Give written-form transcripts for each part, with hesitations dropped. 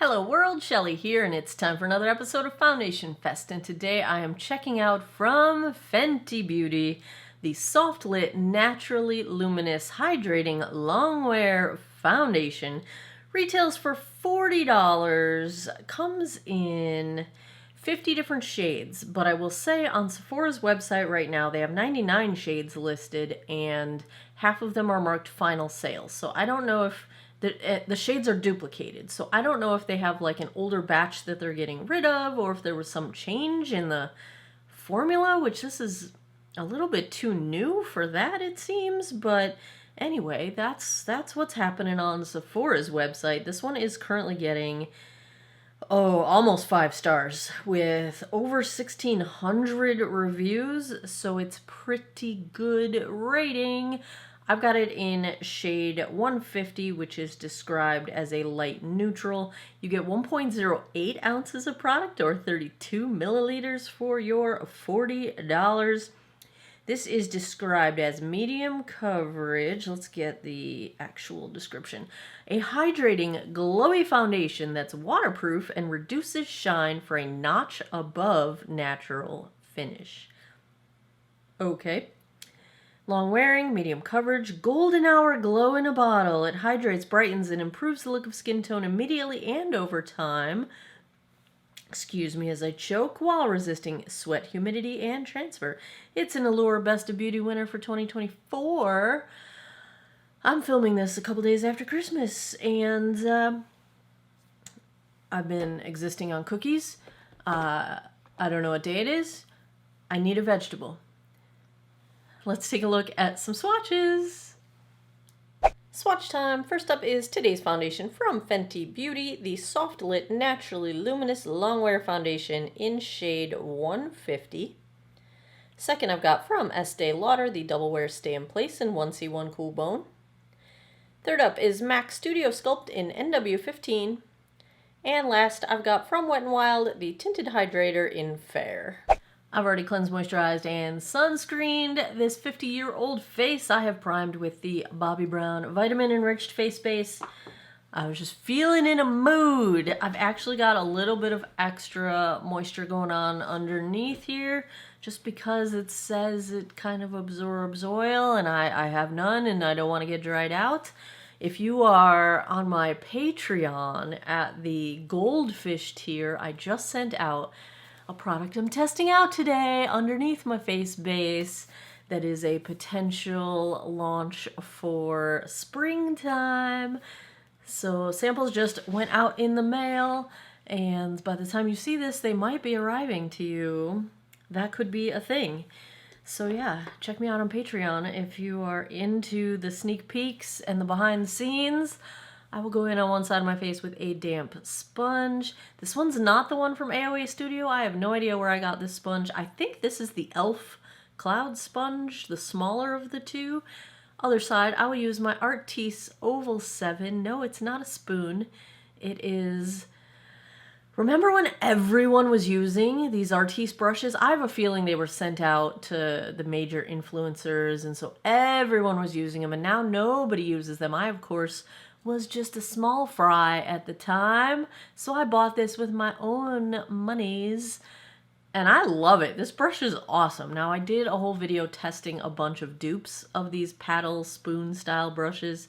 Hello world, Shelly here, and it's time for another episode of Foundation Fest, and today I am checking out from Fenty Beauty the Soft Lit Naturally Luminous Hydrating Longwear Foundation. Retails for $40, comes in 50 different shades, but I will say on Sephora's website right now they have 99 shades listed and half of them are marked final sale. So I don't know if the shades are duplicated. So I don't know if they have like an older batch that they're getting rid of or if there was some change in the formula, which this is a little bit too new for that it seems, but anyway, that's what's happening on Sephora's website. This one is currently getting almost 5 stars with over 1,600 reviews, so it's pretty good rating. I've got it in shade 150, which is described as a light neutral. You get 1.08 ounces of product or 32 milliliters for your $40. This is described as medium coverage. Let's get the actual description. A hydrating, glowy foundation that's waterproof and reduces shine for a notch above natural finish. Okay. Long wearing, medium coverage, golden hour glow in a bottle. It hydrates, brightens, and improves the look of skin tone immediately and over time. Excuse me as I choke, while resisting sweat, humidity, and transfer. It's an Allure Best of Beauty winner for 2024. I'm filming this a couple days after Christmas, and I've been existing on cookies. I don't know what day it is. I need a vegetable. Let's take a look at some swatches. Swatch time. First up is today's foundation from Fenty Beauty, the Soft Lit Naturally Luminous Longwear Foundation in shade 150. Second, I've got from Estee Lauder, the Double Wear Stay in Place in 1C1 Cool Bone. Third up is MAC Studio Sculpt in NW15. And last, I've got from Wet n Wild, the Tinted Hydrator in Fair. I've already cleansed, moisturized, and sunscreened this 50-year-old face. I have primed with the Bobbi Brown Vitamin-Enriched Face Base. I was just feeling in a mood. I've actually got a little bit of extra moisture going on underneath here, just because it says it kind of absorbs oil, and I have none, and I don't want to get dried out. If you are on my Patreon at the Goldfish tier, I just sent out a product I'm testing out today underneath my face base that is a potential launch for springtime. So samples just went out in the mail, and by the time you see this, they might be arriving to you. That could be a thing. So yeah, check me out on Patreon if you are into the sneak peeks and the behind the scenes. I will go in on one side of my face with a damp sponge. This one's not the one from AOA Studio. I have no idea where I got this sponge. I think this is the e.l.f. Cloud Sponge, the smaller of the two. Other side, I will use my Artis Oval 7. No, it's not a spoon. It is... Remember when everyone was using these Artis brushes? I have a feeling they were sent out to the major influencers, and so everyone was using them, and now nobody uses them. I, of course, was just a small fry at the time, so I bought this with my own monies, and I love it. This brush is awesome. Now, I did a whole video testing a bunch of dupes of these paddle spoon style brushes,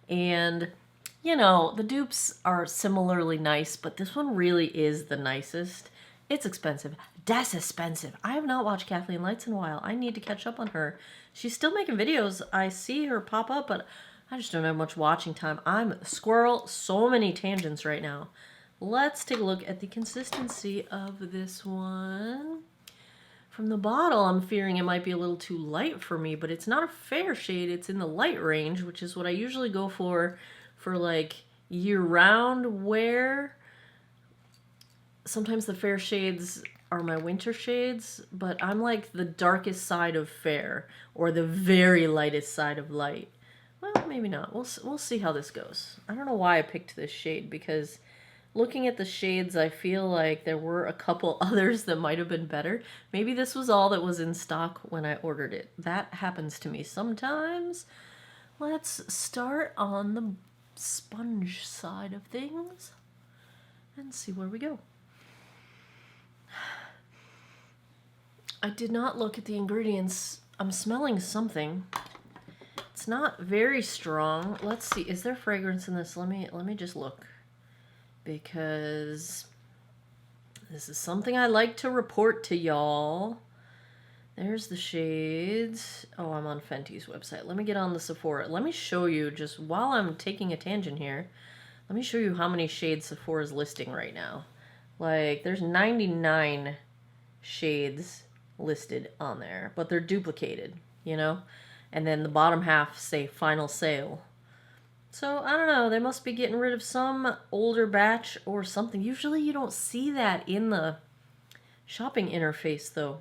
and you know, the dupes are similarly nice, but this one really is the nicest. It's expensive. Das expensive. I have not watched Kathleen Lights in a while. I need to catch up on her. She's still making videos. I see her pop up, but I just don't have much watching time. I'm a squirrel. So many tangents right now. Let's take a look at the consistency of this one. From the bottle, I'm fearing it might be a little too light for me, but it's not a fair shade. It's in the light range, which is what I usually go for like year-round wear. Sometimes the fair shades are my winter shades, but I'm like the darkest side of fair or the very lightest side of light. Well, maybe not. We'll see how this goes. I don't know why I picked this shade, because looking at the shades, I feel like there were a couple others that might have been better. Maybe this was all that was in stock when I ordered it. That happens to me sometimes. Let's start on the sponge side of things. and see where we go. I did not look at the ingredients. I'm smelling something. It's not very strong. Let's see. Is there fragrance in this? Let me just look, because this is something I like to report to y'all. There's the shades. Oh, I'm on Fenty's website. Let me get on the Sephora. Let me show you, just while I'm taking a tangent here, let me show you how many shades Sephora's listing right now. Like, there's 99 shades listed on there, but they're duplicated, you know? And then the bottom half say final sale. So, I don't know, they must be getting rid of some older batch or something. Usually you don't see that in the shopping interface, though.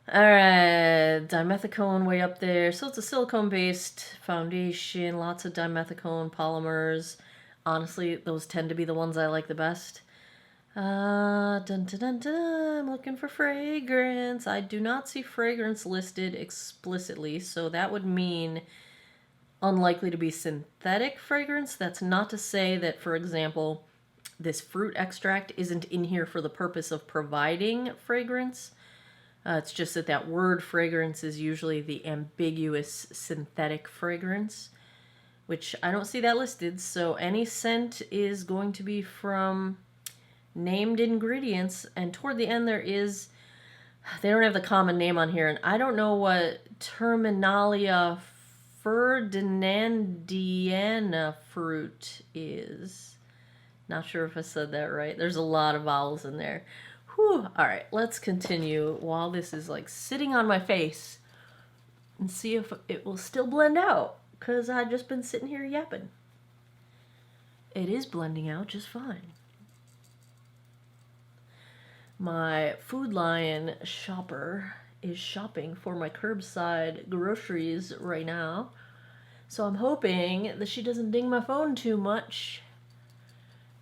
Alright, dimethicone way up there. So it's a silicone-based foundation, lots of dimethicone polymers. Honestly, those tend to be the ones I like the best. Dun, dun, dun, dun. I'm looking for fragrance. I do not see fragrance listed explicitly, so that would mean unlikely to be synthetic fragrance. That's not to say that, for example, this fruit extract isn't in here for the purpose of providing fragrance. It's just that that word fragrance is usually the ambiguous synthetic fragrance, which I don't see that listed. So any scent is going to be from named ingredients, and toward the end they don't have the common name on here, and I don't know what Terminalia ferdinandiana fruit is. Not sure if I said that right. There's a lot of vowels in there. Whew. All right, let's continue while this is like sitting on my face and see if it will still blend out, because I've just been sitting here yapping. It is blending out just fine. My Food Lion shopper is shopping for my curbside groceries right now, so I'm hoping that she doesn't ding my phone too much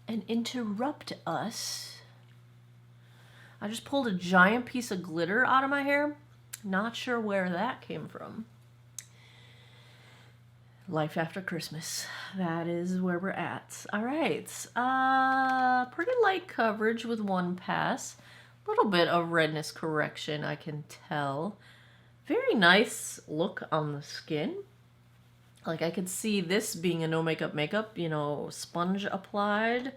and interrupt us. I just pulled a giant piece of glitter out of my hair. Not sure where that came from. Life after Christmas. That is where we're at. All right. Pretty light coverage with one pass. A little bit of redness correction, I can tell. Very nice look on the skin. Like, I could see this being a no makeup, you know, sponge applied.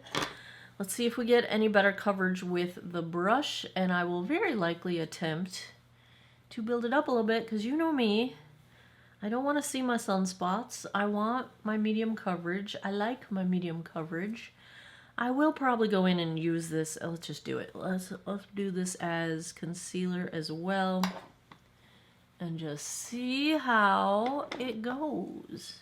Let's see if we get any better coverage with the brush, and I will very likely attempt to build it up a little bit, because you know me. I don't want to see my sunspots. I want my medium coverage. I like my medium coverage. I will probably go in and use this. Let's just do it. Let's do this as concealer as well, and just see how it goes.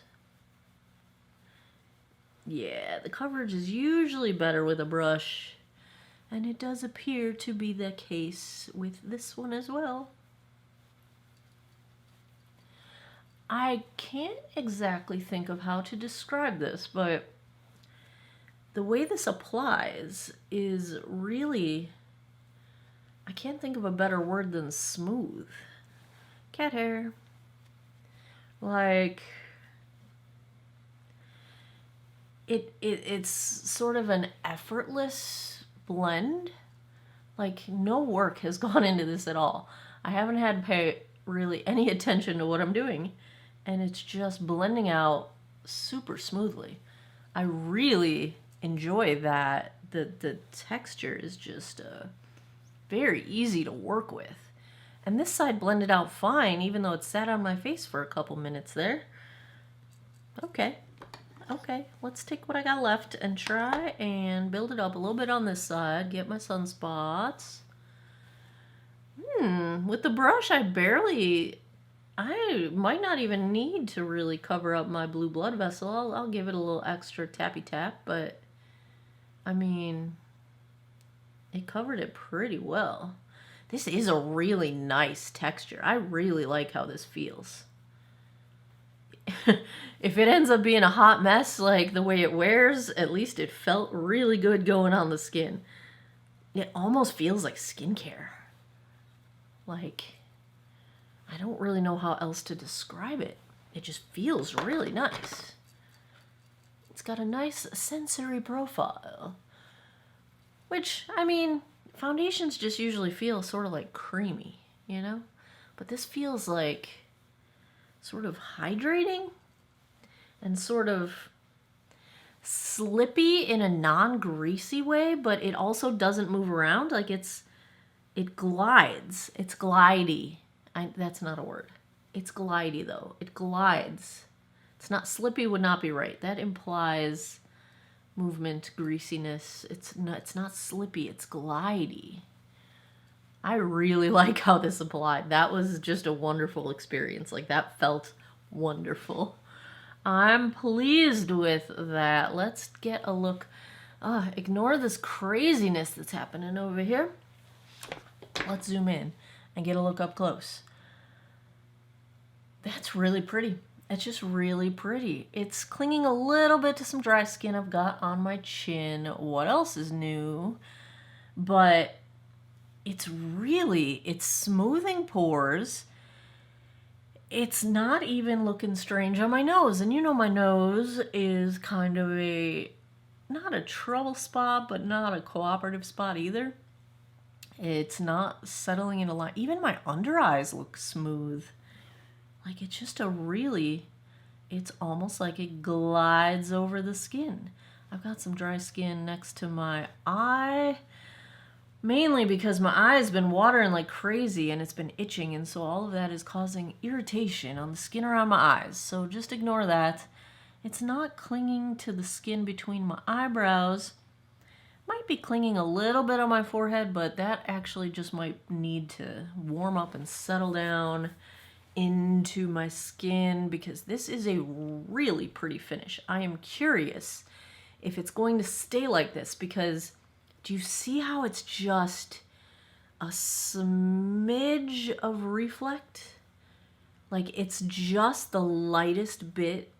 Yeah, the coverage is usually better with a brush, and it does appear to be the case with this one as well. I can't exactly think of how to describe this, but the way this applies is really, I can't think of a better word than smooth. Cat hair. Like, it's sort of an effortless blend. Like, no work has gone into this at all. I haven't had to pay really any attention to what I'm doing, and it's just blending out super smoothly. I really enjoy that. The texture is just very easy to work with. And this side blended out fine, even though it sat on my face for a couple minutes there. Okay, let's take what I got left and try and build it up a little bit on this side, get my sunspots. With the brush, I might not even need to really cover up my blue blood vessel. I'll give it a little extra tappy tap, but I mean, it covered it pretty well. This is a really nice texture. I really like how this feels. If it ends up being a hot mess like the way it wears, at least it felt really good going on the skin. It almost feels like skincare. Like, I don't really know how else to describe it. It just feels really nice. It's got a nice sensory profile. Which, I mean, foundations just usually feel sort of like creamy, you know? But this feels like sort of hydrating and sort of slippy in a non-greasy way, but it also doesn't move around. Like it glides. It's glidey. That's not a word. It's glidey though. It glides. It's not slippy would not be right. That implies movement, greasiness. It's not slippy, it's glidey. I really like how this applied. That was just a wonderful experience. Like that felt wonderful. I'm pleased with that. Let's get a look. Ignore this craziness that's happening over here. Let's zoom in and get a look up close. That's really pretty. It's just really pretty. It's clinging a little bit to some dry skin I've got on my chin. What else is new? But it's smoothing pores. It's not even looking strange on my nose. And you know my nose is kind of not a trouble spot, but not a cooperative spot either. It's not settling in a line. Even my under eyes look smooth. Like it's just it's almost like it glides over the skin. I've got some dry skin next to my eye. Mainly because my eye's been watering like crazy and it's been itching, and so all of that is causing irritation on the skin around my eyes. So just ignore that. It's not clinging to the skin between my eyebrows. Might be clinging a little bit on my forehead, but that actually just might need to warm up and settle down into my skin because this is a really pretty finish. I am curious if it's going to stay like this because do you see how it's just a smidge of reflect? Like it's just the lightest bit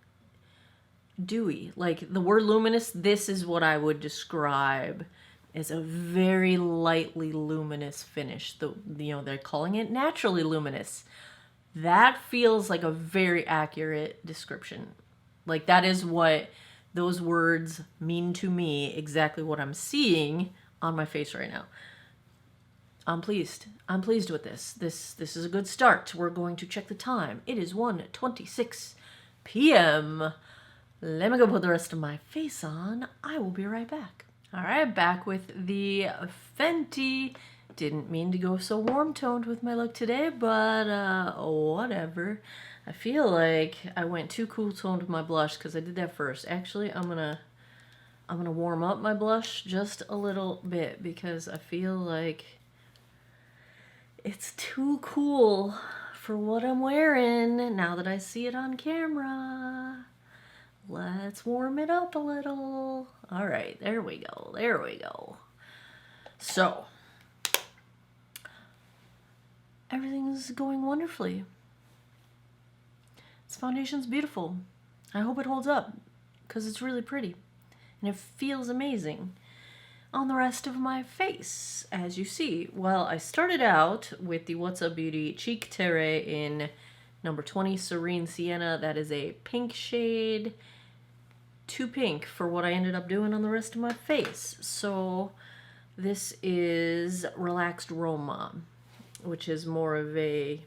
dewy. Like the word luminous, this is what I would describe as a very lightly luminous finish. They're calling it naturally luminous. That feels like a very accurate description. Like that is what those words mean to me, exactly what I'm seeing on my face right now. I'm pleased. I'm pleased with this. This is a good start. We're going to check the time. It is 1:26 p.m. Let me go put the rest of my face on. I will be right back. All right, back with the Fenty. Didn't mean to go so warm-toned with my look today, but whatever. I feel like I went too cool-toned with my blush because I did that first. Actually, I'm gonna warm up my blush just a little bit because I feel like it's too cool for what I'm wearing now that I see it on camera. Let's warm it up a little. All right, there we go. There we go. So, everything's going wonderfully. This foundation's beautiful. I hope it holds up because it's really pretty and it feels amazing on the rest of my face, as you see. Well, I started out with the What's Up Beauty Cheek Terre in number 20 Serene Sienna. That is a pink shade. Too pink for what I ended up doing on the rest of my face. So this is Relaxed Roma, which is more of a,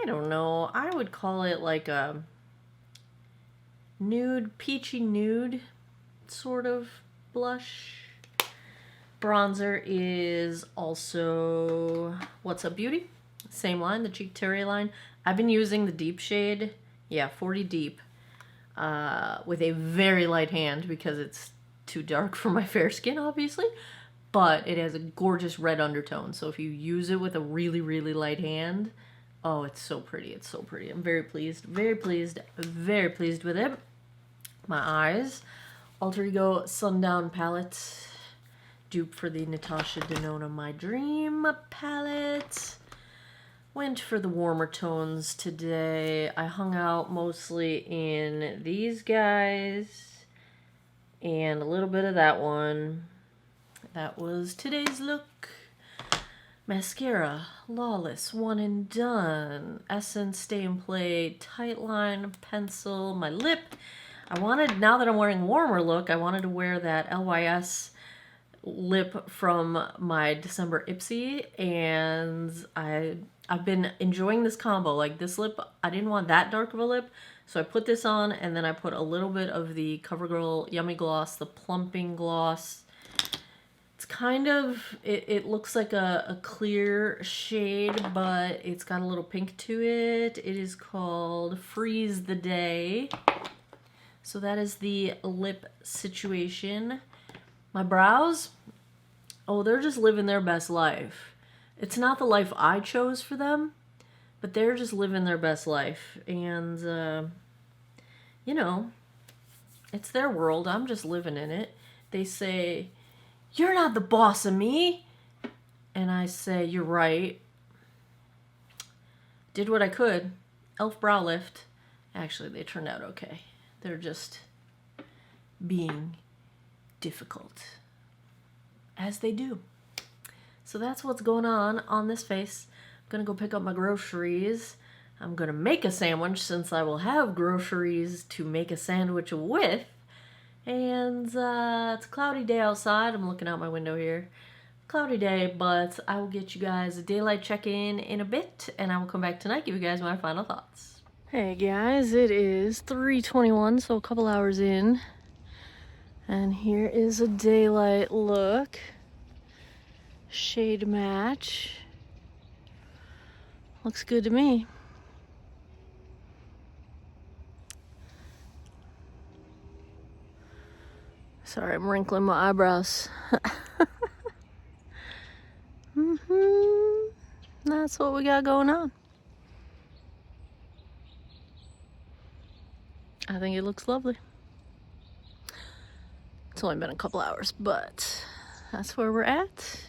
I don't know, I would call it like a nude, peachy nude sort of blush. Bronzer is also What's Up Beauty. Same line, the Cheek Terre line. I've been using the deep shade, 40 deep, with a very light hand because it's too dark for my fair skin, obviously. But it has a gorgeous red undertone, so if you use it with a really, really light hand, oh, it's so pretty. It's so pretty. I'm very pleased, very pleased, very pleased with it. My eyes, Alter Ego Sundown palette, dupe for the Natasha Denona My Dream palette. Went for the warmer tones today. I hung out mostly in these guys and a little bit of that one. That was today's look. Mascara, Lawless, One and Done, Essence, Stay and Play, Tight Line, Pencil, my lip. Now that I'm wearing warmer look, I wanted to wear that LYS lip from my December Ipsy, and I've been enjoying this combo. Like, this lip, I didn't want that dark of a lip, so I put this on, and then I put a little bit of the CoverGirl Yummy Gloss, the Plumping Gloss. It's kind of, it looks like a clear shade, but it's got a little pink to it. It is called Freeze the Day. So that is the lip situation. My brows, oh, they're just living their best life. It's not the life I chose for them, but they're just living their best life. And, you know, it's their world. I'm just living in it. They say, "You're not the boss of me." And I say, "You're right." Did what I could. Elf brow lift. Actually, they turned out okay. They're just being difficult, as they do. So that's what's going on this face. I'm gonna go pick up my groceries. I'm gonna make a sandwich, since I will have groceries to make a sandwich with. And it's a cloudy day outside. I'm looking out my window here. Cloudy day, but I will get you guys a daylight check-in in a bit, and I will come back tonight, give you guys my final thoughts. Hey guys, it is 3:21, so a couple hours in. And here is a daylight look. Shade match. Looks good to me. Sorry, I'm wrinkling my eyebrows. That's what we got going on. I think it looks lovely. It's only been a couple hours, but that's where we're at.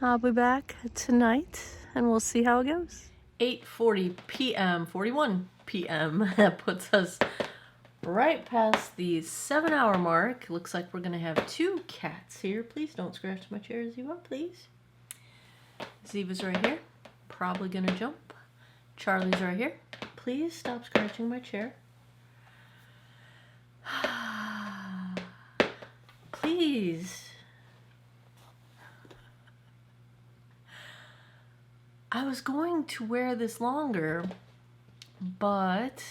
I'll be back tonight, and we'll see how it goes. 8:40 p.m., 41 p.m. That puts us right past the 7-hour mark. Looks like we're going to have 2 cats here. Please don't scratch my chair, Ziva, please. Ziva's right here. Probably going to jump. Charlie's right here. Please stop scratching my chair. Please. I was going to wear this longer, but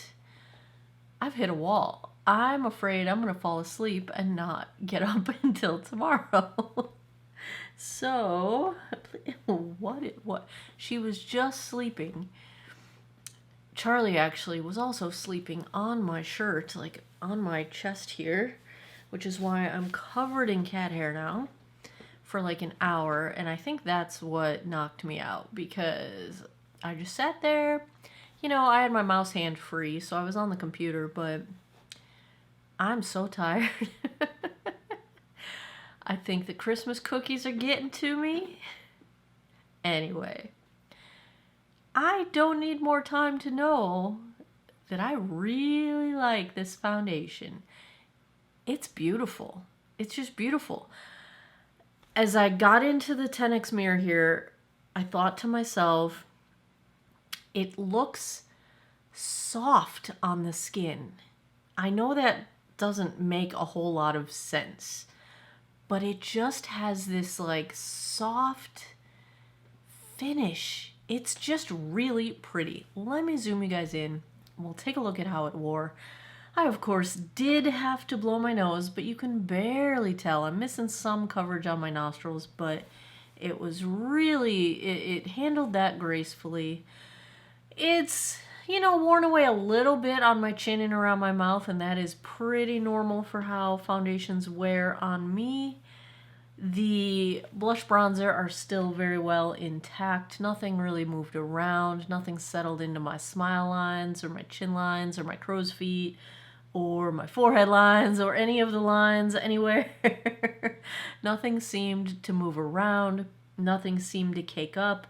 I've hit a wall. I'm afraid I'm going to fall asleep and not get up until tomorrow. So, what? She was just sleeping. Charlie actually was also sleeping on my shirt, like on my chest here, which is why I'm covered in cat hair now for like an hour. And I think that's what knocked me out, because I just sat there. You know, I had my mouse hand free, so I was on the computer, but I'm so tired. I think the Christmas cookies are getting to me. Anyway, I don't need more time to know that I really like this foundation. It's beautiful. It's just beautiful. As I got into the 10X mirror here, I thought to myself, it looks soft on the skin. I know that doesn't make a whole lot of sense, but it just has this like soft finish. It's just really pretty. Let me zoom you guys in. We'll take a look at how it wore. I, of course, did have to blow my nose, but you can barely tell. I'm missing some coverage on my nostrils, but it was really, it handled that gracefully. It's, you know, worn away a little bit on my chin and around my mouth, and that is pretty normal for how foundations wear on me. The blush bronzer are still very well intact. Nothing really moved around. Nothing settled into my smile lines or my chin lines or my crow's feet or my forehead lines or any of the lines anywhere. Nothing seemed to move around. Nothing seemed to cake up.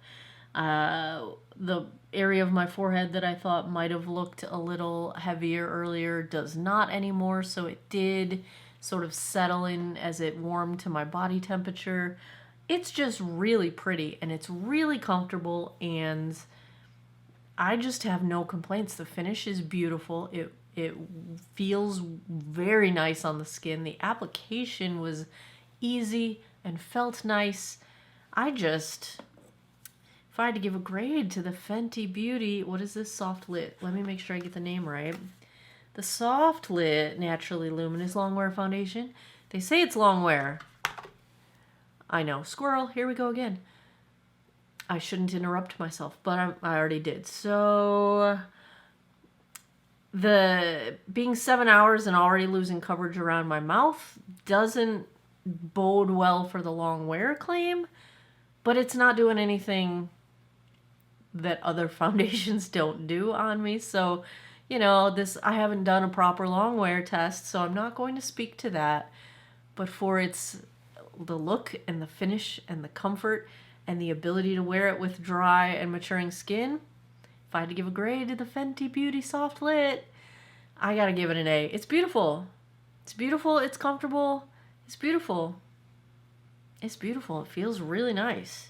The area of my forehead that I thought might have looked a little heavier earlier does not anymore, so it did sort of settle in as it warmed to my body temperature. It's just really pretty, and it's really comfortable, and I just have no complaints. The finish is beautiful. It feels very nice on the skin. The application was easy and felt nice. If I had to give a grade to the Fenty Beauty, what is this soft lit? Let me make sure I get the name right. The soft lit Naturally Luminous Longwear foundation. They say it's Longwear. I know, squirrel, here we go again. I shouldn't interrupt myself, but I already did. So the being 7 hours and already losing coverage around my mouth doesn't bode well for the Longwear claim, but it's not doing anything that other foundations don't do on me. So, you know, I haven't done a proper Longwear test, so I'm not going to speak to that. But for the look and the finish and the comfort and the ability to wear it with dry and maturing skin, if I had to give a grade to the Fenty Beauty Soft Lit, I gotta give it an A. It's beautiful. It's beautiful. It's comfortable. It's beautiful. It's beautiful. It feels really nice.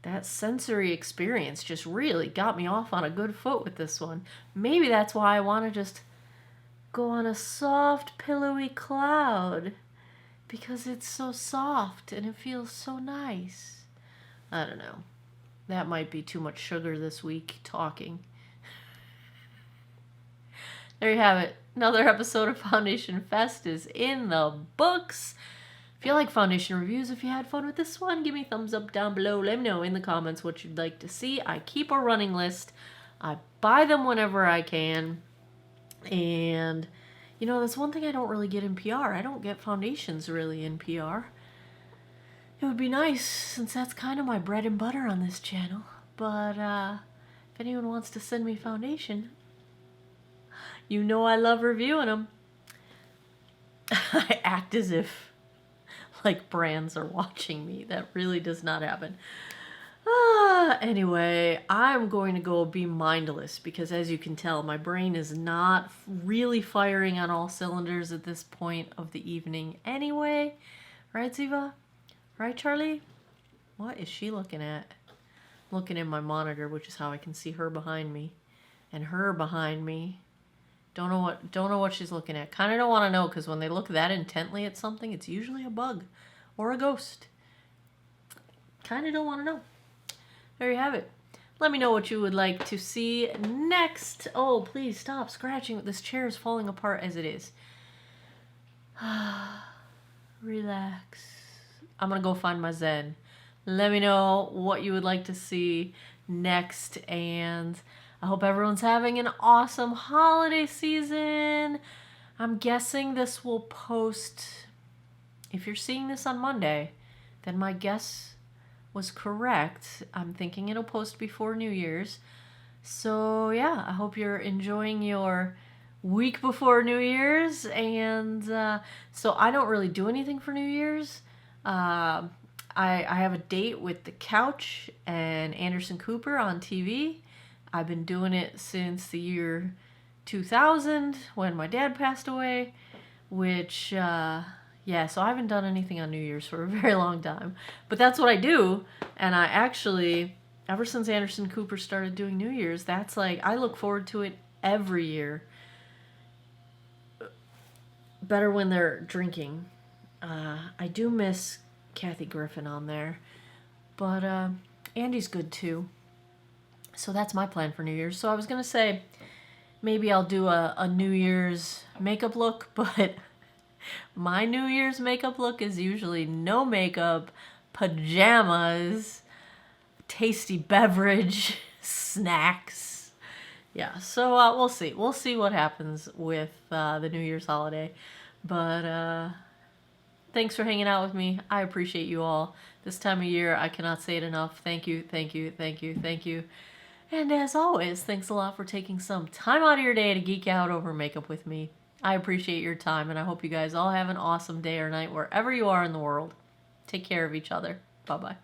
That sensory experience just really got me off on a good foot with this one. Maybe that's why I want to just go on a soft, pillowy cloud, because it's so soft and it feels so nice. I don't know. That might be too much sugar this week talking. There you have it. Another episode of Foundation Fest is in the books. If you like foundation reviews, if you had fun with this one, give me a thumbs up down below. Let me know in the comments what you'd like to see. I keep a running list. I buy them whenever I can. And, you know, that's one thing I don't really get in PR. I don't get foundations really in PR. It would be nice, since that's kind of my bread and butter on this channel. But if anyone wants to send me foundation, you know I love reviewing them. I act as if like brands are watching me. That really does not happen. Anyway, I'm going to go be mindless because, as you can tell, my brain is not really firing on all cylinders at this point of the evening anyway. Right, Ziva? Right, Charlie? What is she looking at? Looking in my monitor, which is how I can see her behind me. And her behind me. Don't know what she's looking at. Kind of don't want to know, because when they look that intently at something, it's usually a bug or a ghost. Kind of don't want to know. There you have it. Let me know what you would like to see next. Oh, please stop scratching. This chair is falling apart as it is. Relax. I'm going to go find my Zen. Let me know what you would like to see next, and I hope everyone's having an awesome holiday season. I'm guessing this will post, if you're seeing this on Monday, then my guess was correct. I'm thinking it'll post before New Year's. So yeah, I hope you're enjoying your week before New Year's. And so I don't really do anything for New Year's. I have a date with The Couch and Anderson Cooper on TV. I've been doing it since the year 2000 when my dad passed away, which, yeah, so I haven't done anything on New Year's for a very long time. But that's what I do, and I actually, ever since Anderson Cooper started doing New Year's, that's like, I look forward to it every year. Better when they're drinking. I do miss Kathy Griffin on there, but Andy's good too. So that's my plan for New Year's. So I was going to say maybe I'll do a New Year's makeup look, but my New Year's makeup look is usually no makeup, pajamas, tasty beverage, snacks. Yeah, so we'll see. We'll see what happens with the New Year's holiday. But thanks for hanging out with me. I appreciate you all. This time of year, I cannot say it enough. Thank you, thank you, thank you, thank you. And as always, thanks a lot for taking some time out of your day to geek out over makeup with me. I appreciate your time, and I hope you guys all have an awesome day or night wherever you are in the world. Take care of each other. Bye-bye.